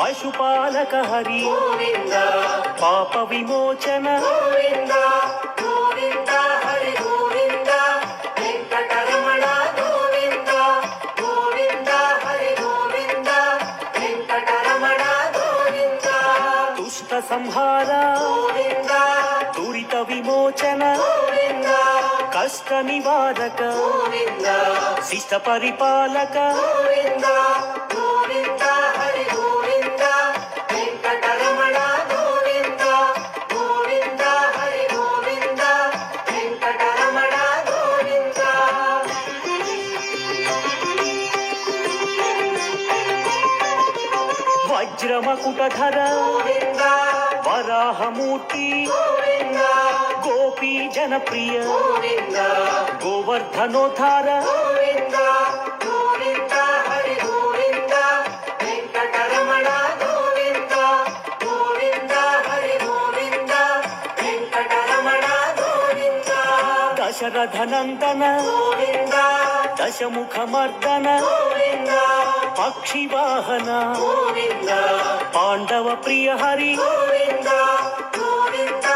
పశుపాలక హరి గోవింద పాప విమోచన గోవింద గోవింద హరి గోవింద వెంకటరమణ గోవింద గోవింద హరి గోవింద వెంకటరమణ గోవింద దుష్ట సంహార గోవింద దురిత విమోచన గోవింద కష్ట నివారక గోవింద శిష్ట పరిపాలక గోవింద గోవింద హరి గోవింద వెంకటరమణ గోవింద గోవింద హరి గోవింద వెంకటరమణ గోవింద వజ్రమకుటధర గోవింద వరాహమూర్తి గోవింద గోపీ జనప్రియ గోవింద గోవర్ధనోద్ధార గోవింద గోవింద హరి గోవింద వెంకటరమణ గోవింద గోవింద హరి గోవింద వెంకటరమణ గోవింద దశరథనందన గోవింద దశముఖమర్దన గోవింద పక్షివాహన గోవింద పాండవ ప్రియ హరి గోవింద గోవింద